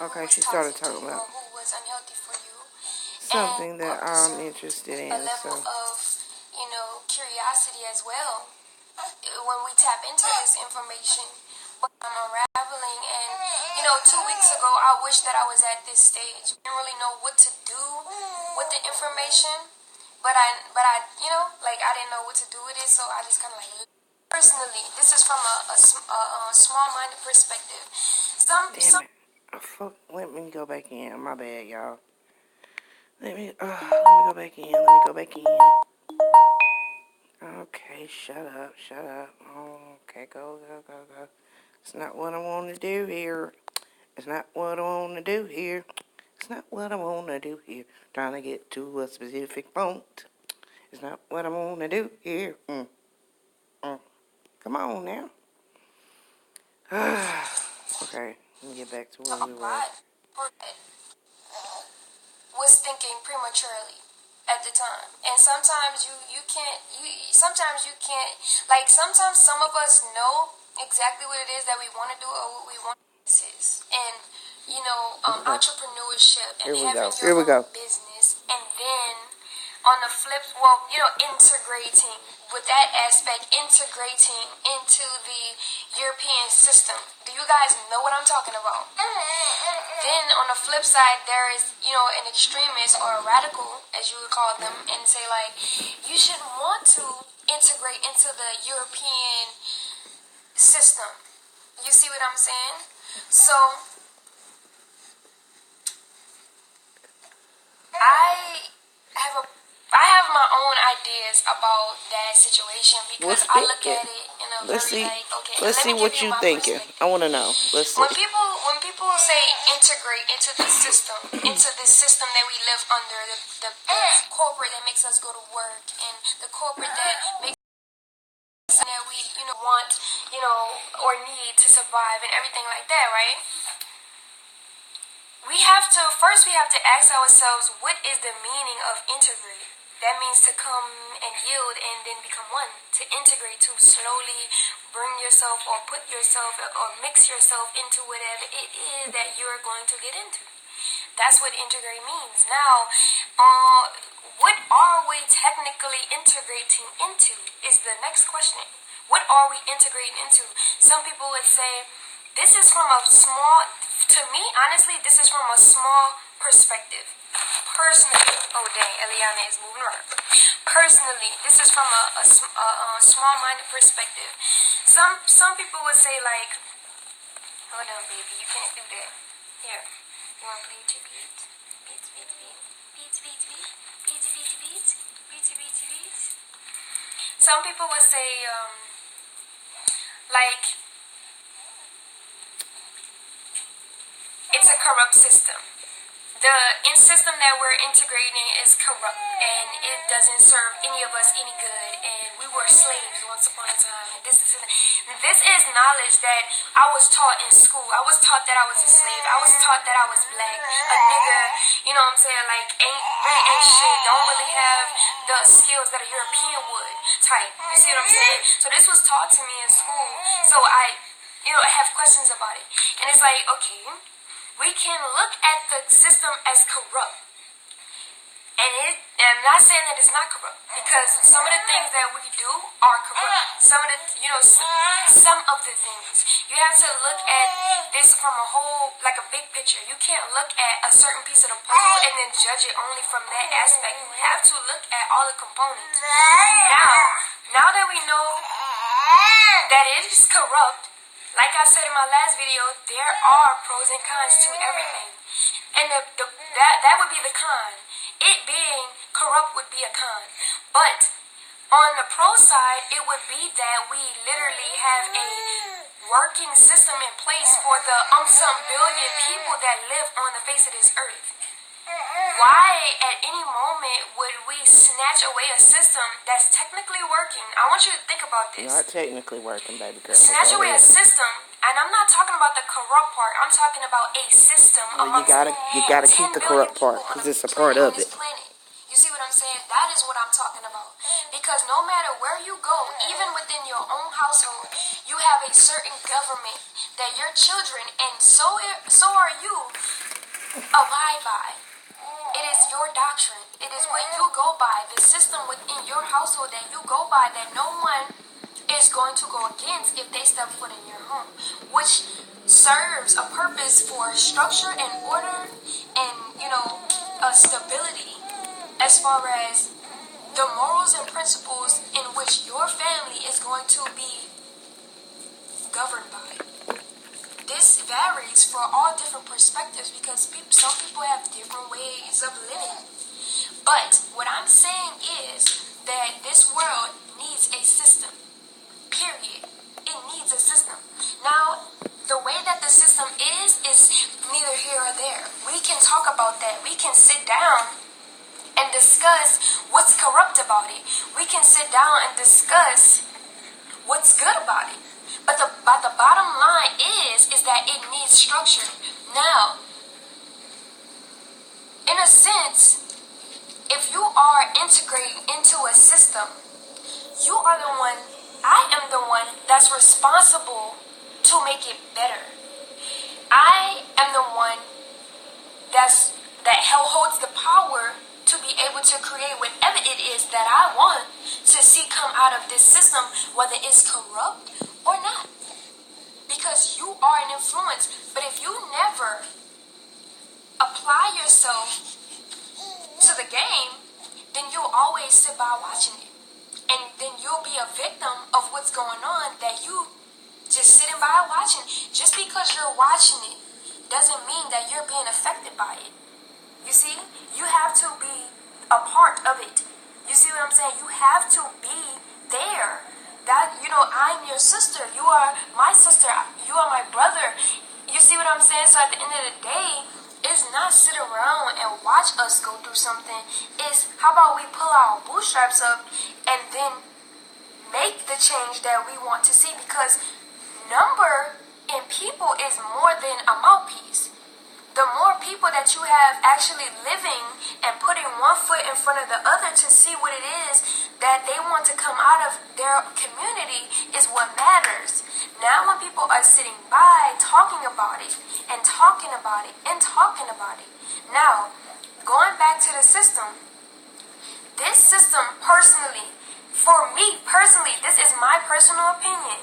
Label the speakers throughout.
Speaker 1: Okay, she started talking about
Speaker 2: who was unhealthy for you.
Speaker 1: something that I'm interested in.
Speaker 2: A level of, curiosity as well when we tap into this information. But I'm unraveling, and 2 weeks ago, I wish that I was at this stage. I didn't really know what to do with the information, but I didn't know what to do with it, so I just kind of like. Personally, this is from a small-minded perspective.
Speaker 1: Damn it. Fuck, let me go back in. My bad, y'all. Let me go back in. Let me go back in. Okay, shut up. Okay, go. It's not what I want to do here. It's not what I want to do here. It's not what I want to do here. Trying to get to a specific point. It's not what I want to do here. Come on now. Okay, let me get back to where we were.
Speaker 2: Was thinking prematurely at the time, and sometimes sometimes you can't, like, sometimes some of us know exactly what it is that we want to do or what we want to do, and entrepreneurship and having your own business, and then on the flip, integrating with that aspect, integrating into the European system. Do you guys know what I'm talking about? Then on the flip side, there is, an extremist or a radical, as you would call them, and say, like, you shouldn't want to integrate into the European system. You see what I'm saying? So I have my own ideas about that situation because I look at it in a
Speaker 1: Let's
Speaker 2: very
Speaker 1: see.
Speaker 2: like, okay,
Speaker 1: Let's see what you thinking. I want to know. Let's see.
Speaker 2: When people say integrate into the system, into this system that we live under, the corporate that makes us go to work, and the corporate that makes that we want or need to survive and everything like that, right? We have to ask ourselves, what is the meaning of integrate? That means to come and yield and then become one. To integrate, to slowly bring yourself or put yourself or mix yourself into whatever it is that you're going to get into. That's what integrate means. Now, what are we technically integrating into is the next question. What are we integrating into? Some people would say, this is from a small, to me, honestly, this is from a small perspective. Personally, oh dang, Eliana is moving around. Personally, this is from a small-minded perspective. Some people would say, like, hold on, baby, you can't do that. Here, you want to play with your beat? Beats. Some people would say, like, it's a corrupt system. The system that we're integrating is corrupt, and it doesn't serve any of us any good, and we were slaves once upon a time. This is knowledge that I was taught in school. I was taught that I was a slave. I was taught that I was black, a nigga, you know what I'm saying, like, ain't shit, don't really have the skills that a European would type. You see what I'm saying? So this was taught to me in school, so I have questions about it. And it's like, okay, we can look at the system as corrupt. And I'm not saying that it's not corrupt, because some of the things that we do are corrupt. Some of the things. You have to look at this from a whole, like a big picture. You can't look at a certain piece of the puzzle and then judge it only from that aspect. You have to look at all the components. Now that we know that it is corrupt, like I said in my last video, there are pros and cons to everything. And that would be the con. It being corrupt would be a con. But on the pro side, it would be that we literally have a working system in place for the some billion people that live on the face of this earth. Why at any moment would we snatch away a system that's technically working? I want you to think about this.
Speaker 1: Not technically working, baby girl.
Speaker 2: Snatch away a system, and I'm not talking about the corrupt part. I'm talking about a system.
Speaker 1: Well, you gotta keep the corrupt part, because it's a part of it.
Speaker 2: You see what I'm saying? That is what I'm talking about. Because no matter where you go, even within your own household, you have a certain government that your children, and so are you, abide by. It is your doctrine. It is what you go by, the system within your household that you go by, that no one is going to go against if they step foot in your home, which serves a purpose for structure and order and, stability, as far as the morals and principles in which your family is going to be governed by. This varies for all different perspectives because some people have different ways of living. But what I'm saying is that this world needs a system. Period. It needs a system. Now, the way that the system is neither here or there. We can talk about that. We can sit down and discuss what's corrupt about it. We can sit down and discuss what's good about it. But the bottom line is that it needs structure. Now, in a sense, if you are integrating into a system, you are the one, I am the one that's responsible to make it better. I am the one that holds the power to be able to create whatever it is that I want to see come out of this system, whether it's corrupt or not. Because you are an influence. But if you never apply yourself to the game, then you'll always sit by watching it. And then you'll be a victim of what's going on, that you just sitting by watching. Just because you're watching it doesn't mean that you're being affected by it. You see? You have to be a part of it. You see what I'm saying? You have to be there. That, I'm your sister. You are my sister. You are my brother. You see what I'm saying? So at the end of the day, it's not sit around and watch us go through something. It's how about we pull our bootstraps up and then make the change that we want to see, because number in people is more than a mouthpiece. The more people that you have actually living and putting one foot in front of the other to see what it is that they want to come out of their community is what matters. Now when people are sitting by talking about it and talking about it and talking about it. Now, going back to the system, this system personally, for me personally, this is my personal opinion.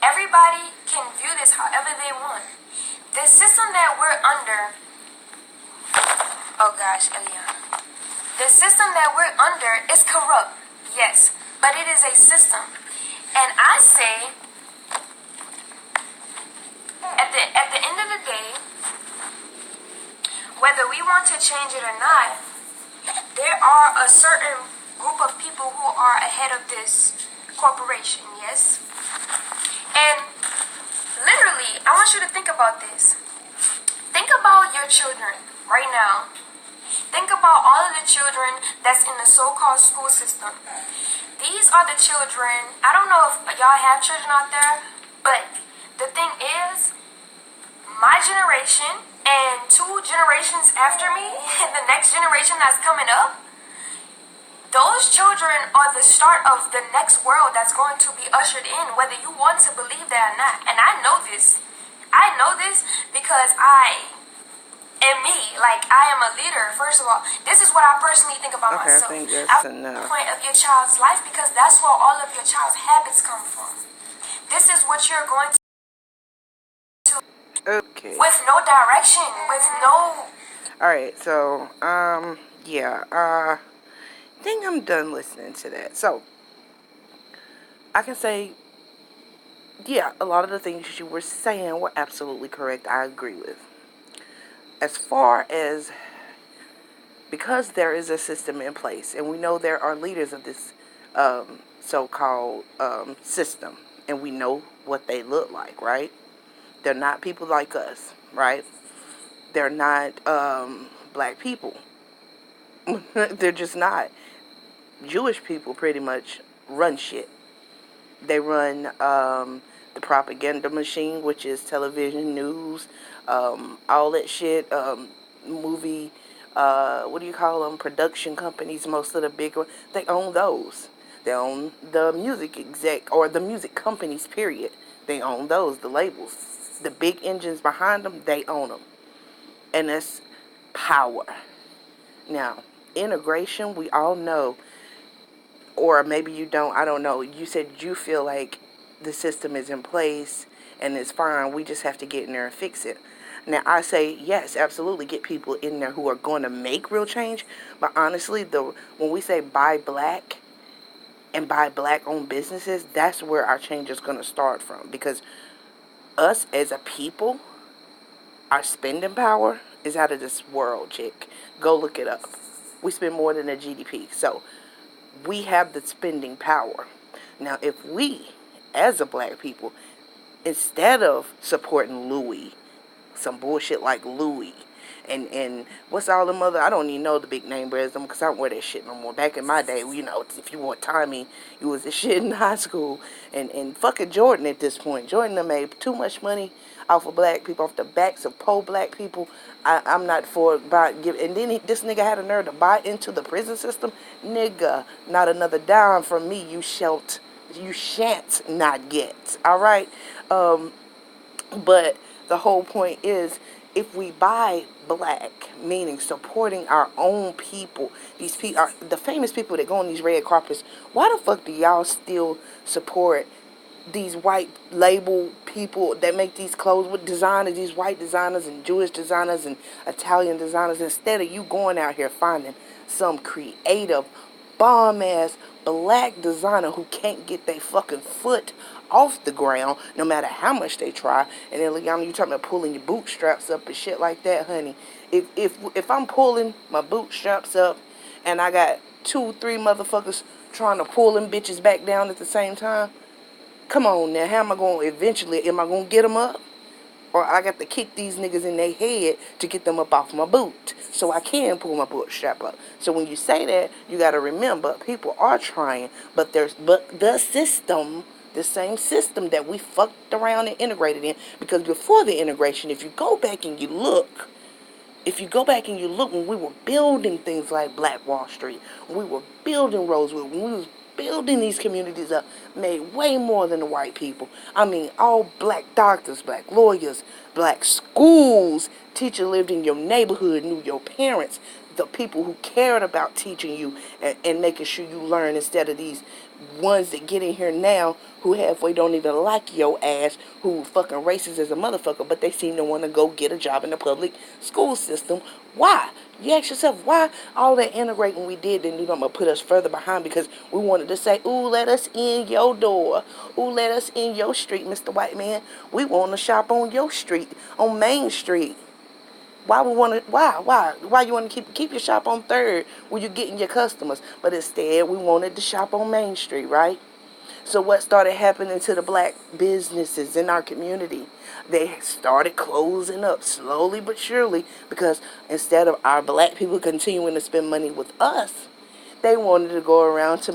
Speaker 2: Everybody can view this however they want. The system that we're under, oh gosh, Eliana. The system that we're under is corrupt, yes, but it is a system. And I say, at the end of the day, whether we want to change it or not, there are a certain group of people who are ahead of this corporation, yes? And literally, I want you to think about this. Think about your children right now. Think about all of the children that's in the so-called school system. These are the children, I don't know if y'all have children out there, but the thing is, my generation and 2 generations after me, and the next generation that's coming up, those children are the start of the next world that's going to be ushered in, whether you want to believe that or not. And I know this. I know this because I am me. Like, I am a leader, first of all. This is what I personally think about myself.
Speaker 1: I think that's enough.
Speaker 2: The point of your child's life, because that's where all of your child's habits come from. This is what you're going to do.
Speaker 1: Okay.
Speaker 2: With no direction, with no...
Speaker 1: Alright, so, I think I'm done listening to that. So, I can say, yeah, a lot of the things you were saying were absolutely correct. I agree with. As far as, because there is a system in place, and we know there are leaders of this so-called system, and we know what they look like, right? They're not people like us, right? They're not black people. They're just not. Jewish people pretty much run shit. They run the propaganda machine, which is television, news, all that shit, movie what do you call them, production companies, most of the big ones, they own those. They own the music exec, or the music companies, period. They own those, the labels. The big engines behind them, they own them. And that's power. Now, integration, we all know, or maybe you don't, I don't know. You said you feel like the system is in place and it's fine. We just have to get in there and fix it. Now, I say, yes, absolutely, get people in there who are going to make real change. But honestly, when we say buy black and buy black-owned businesses, that's where our change is going to start from. Because us as a people, our spending power is out of this world, chick. Go look it up. We spend more than a GDP. So we have the spending power. Now, if we, as a black people, instead of supporting Louis, some bullshit like Louis, and what's all them other, I don't even know the big name brands, because I don't wear that shit no more. Back in my day, you know, if you want Tommy, you was the shit in high school. And fucking Jordan at this point. Jordan done made too much money off of black people, off the backs of poor black people. I'm not for and then this nigga had a nerve to buy into the prison system. Nigga, not another dime from me, you shan't not get. All right? But the whole point is, if we buy black, meaning supporting our own people, these people, the famous people that go on these red carpets, why the fuck do y'all still support these white label people that make these clothes with designers, these white designers and Jewish designers and Italian designers, instead of you going out here finding some creative, bomb-ass black designer who can't get their fucking foot off the ground no matter how much they try? And then Liana, you talking about pulling your bootstraps up and shit like that, honey. If I'm pulling my bootstraps up and I got 2-3 motherfuckers trying to pull them bitches back down at the same time, come on now, how am I going to eventually, am I going to get them up? Or I got to kick these niggas in their head to get them up off my boot so I can pull my bootstrap up. So when you say that, you got to remember, people are trying, but the system, the same system that we fucked around and integrated in, because before the integration, if you go back and you look, when we were building things like Black Wall Street, when we were building Rosewood, when we was building these communities up, made way more than the white people. I mean, all black doctors, black lawyers, black schools. Teacher lived in your neighborhood, knew your parents, the people who cared about teaching you and making sure you learn, instead of these ones that get in here now who halfway don't even like your ass, who fucking racist as a motherfucker, but they seem to want to go get a job in the public school system. Why? You ask yourself, why all that integrating we did didn't even put us further behind? Because we wanted to say, ooh, let us in your door. Ooh, let us in your street, Mr. White Man. We want to shop on your street, on Main Street. Why you want to keep your shop on 3rd where you're getting your customers? But instead, we wanted to shop on Main Street, right? So what started happening to the black businesses in our community? They started closing up slowly but surely, because instead of our black people continuing to spend money with us, they wanted to go around to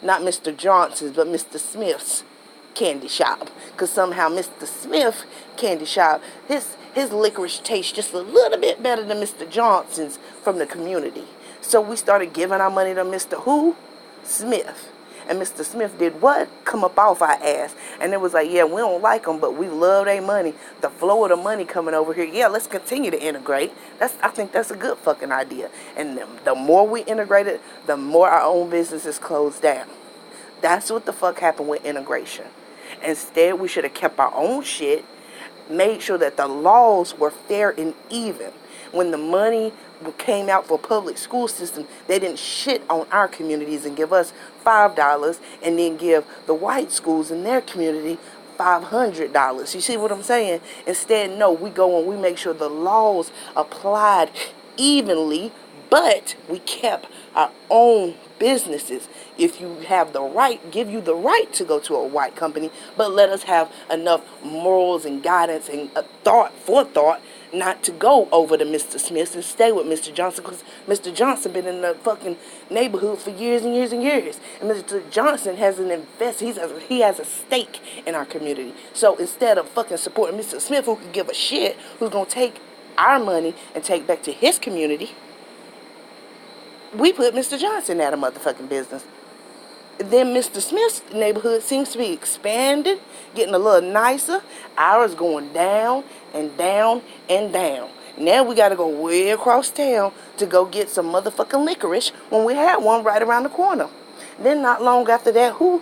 Speaker 1: not Mr. Johnson's, but Mr. Smith's candy shop, because somehow Mr. Smith candy shop, his licorice tastes just a little bit better than Mr. Johnson's from the community. So we started giving our money to Mr. Who? Smith. And Mr. Smith did what? Come up off our ass. And it was like, yeah, we don't like them, but we love their money. The flow of the money coming over here. Yeah, let's continue to integrate. I think that's a good fucking idea. And the more we integrate it, the more our own businesses close down. That's what the fuck happened with integration. Instead, we should have kept our own shit, made sure that the laws were fair and even. When the money came out for public school system, they didn't shit on our communities and give us $5 and then give the white schools in their community $500. You see what I'm saying? Instead, no, we go and we make sure the laws applied evenly, but we kept our own businesses. If you have the right, give you the right to go to a white company, but let us have enough morals and guidance and forethought not to go over to Mr. Smith and stay with Mr. Johnson, because Mr. Johnson been in the fucking neighborhood for years and years and years, and Mr. Johnson has an he has a stake in our community. So instead of fucking supporting Mr. Smith, who could give a shit, who's gonna take our money and take back to his community, We put Mr. Johnson out of motherfucking business. Then Mr. Smith's neighborhood seems to be expanding, getting a little nicer. Ours going down and down and down. Now we got to go way across town to go get some motherfucking licorice when we had one right around the corner. Then not long after that, who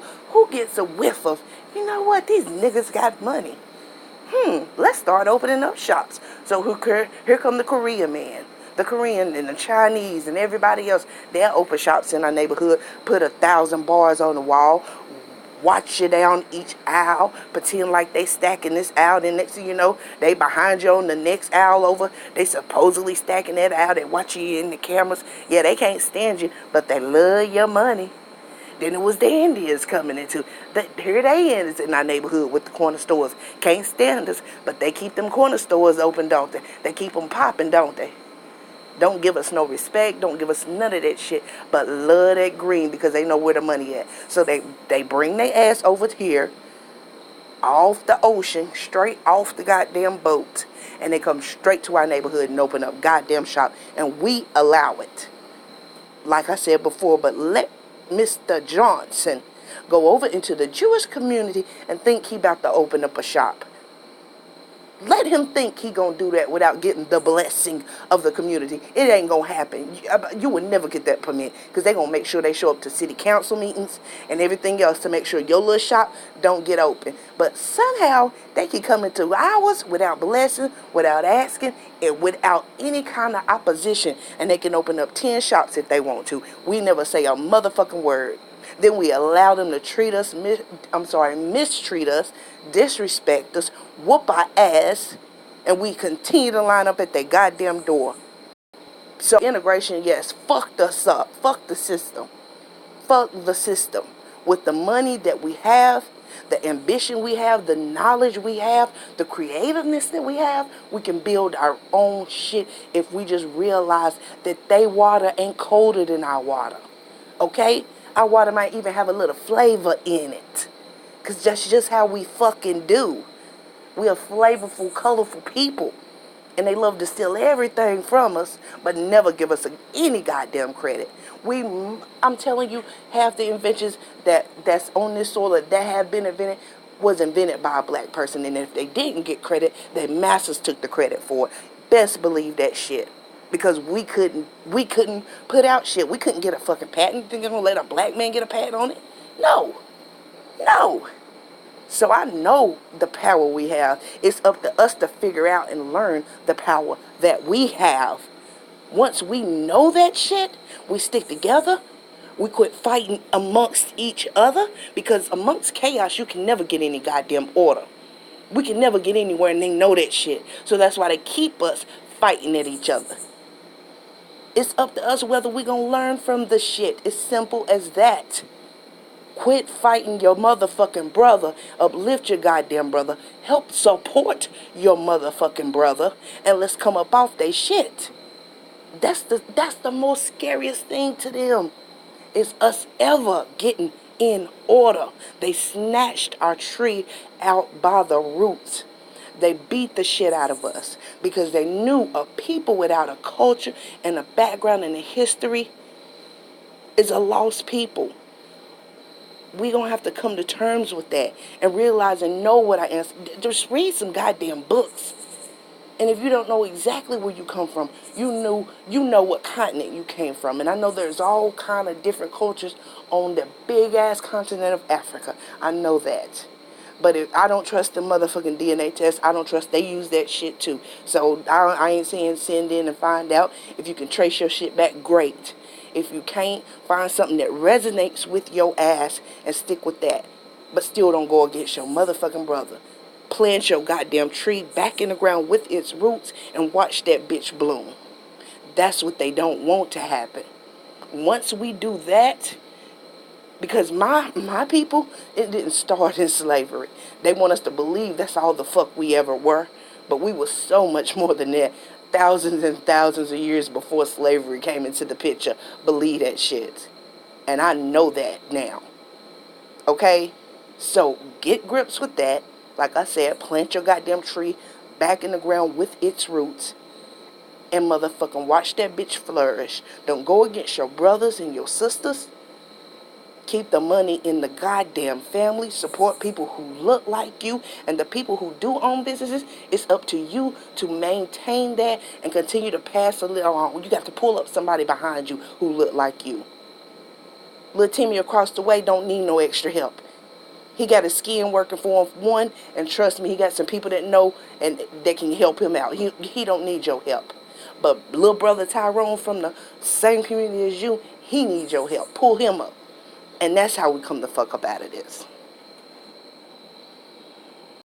Speaker 1: gets a whiff of, you know what, these niggas got money. Let's start opening up shops. So here come the Korean man, the Korean and the Chinese and everybody else. They'll open shops in our neighborhood, put 1,000 bars on the wall, watch you down each aisle, pretend like they stacking this aisle. Then next thing you know, they behind you on the next aisle over. They supposedly stacking that aisle. They watch you in the cameras. Yeah, they can't stand you, but they love your money. Then it was the Indians coming into. Here they is in our neighborhood with the corner stores. Can't stand us, but they keep them corner stores open, don't they? They keep them popping, don't they? Don't give us no respect. Don't give us none of that shit. But love that green because they know where the money at. So they bring their ass over here, off the ocean, straight off the goddamn boat. And they come straight to our neighborhood and open up goddamn shop. And we allow it. Like I said before, but let Mr. Johnson go over into the Jewish community and think he about to open up a shop. Let him think he gonna do that without getting the blessing of the community. It ain't gonna happen. You would never get that permit because they gonna make sure they show up to city council meetings and everything else to make sure your little shop don't get open. But somehow they can come into ours without blessing, without asking, and without any kind of opposition, and they can open up 10 shops if they want to. We never say a motherfucking word. Then we allow them to mistreat us, disrespect us, whoop our ass, and we continue to line up at their goddamn door. So integration, yes, fucked us up. Fuck the system. Fuck the system. With the money that we have, the ambition we have, the knowledge we have, the creativeness that we have, we can build our own shit if we just realize that they water ain't colder than our water. Okay? Our water might even have a little flavor in it. Because that's just how we fucking do. We are flavorful, colorful people. And they love to steal everything from us, but never give us any goddamn credit. I'm telling you, half the inventions that's on this soil that have been invented was invented by a black person. And if they didn't get credit, their masters took the credit for it. Best believe that shit. Because we couldn't put out shit. We couldn't get a fucking patent. Think they're gonna let a black man get a patent on it? No. No. So I know the power we have. It's up to us to figure out and learn the power that we have. Once we know that shit, we stick together. We quit fighting amongst each other. Because amongst chaos, you can never get any goddamn order. We can never get anywhere, and they know that shit. So that's why they keep us fighting at each other. It's up to us whether we gonna learn from the shit. It's simple as that. Quit fighting your motherfucking brother. Uplift your goddamn brother. Help support your motherfucking brother. And let's come up off they shit. That's the most scariest thing to them. Is us ever getting in order. They snatched our tree out by the roots. They beat the shit out of us because they knew a people without a culture and a background and a history is a lost people. We gonna have to come to terms with that and realize and know what I answer. Just read some goddamn books. And if you don't know exactly where you come from, you know what continent you came from. And I know there's all kind of different cultures on the big ass continent of Africa. I know that. But if I don't trust the motherfucking DNA test, I don't trust they use that shit too. So I ain't saying send in and find out. If you can trace your shit back, great. If you can't, find something that resonates with your ass and stick with that. But still don't go against your motherfucking brother. Plant your goddamn tree back in the ground with its roots and watch that bitch bloom. That's what they don't want to happen. Once we do that, because my people, it didn't start in slavery. They want us to believe that's all the fuck we ever were. But we were so much more than that. Thousands and thousands of years before slavery came into the picture. Believe that shit. And I know that now. Okay? So get grips with that. Like I said, plant your goddamn tree back in the ground with its roots. and motherfucking watch that bitch flourish. Don't go against your brothers and your sisters. Keep the money in the goddamn family. Support people who look like you. And the people who do own businesses, it's up to you to maintain that and continue to pass it along. You got to pull up somebody behind you who look like you. Little Timmy across the way don't need no extra help. He got his skin working for him, one, and trust me, he got some people that know and that can help him out. He don't need your help. But little brother Tyrone from the same community as you, he needs your help. Pull him up. And that's how we come the fuck up out of this.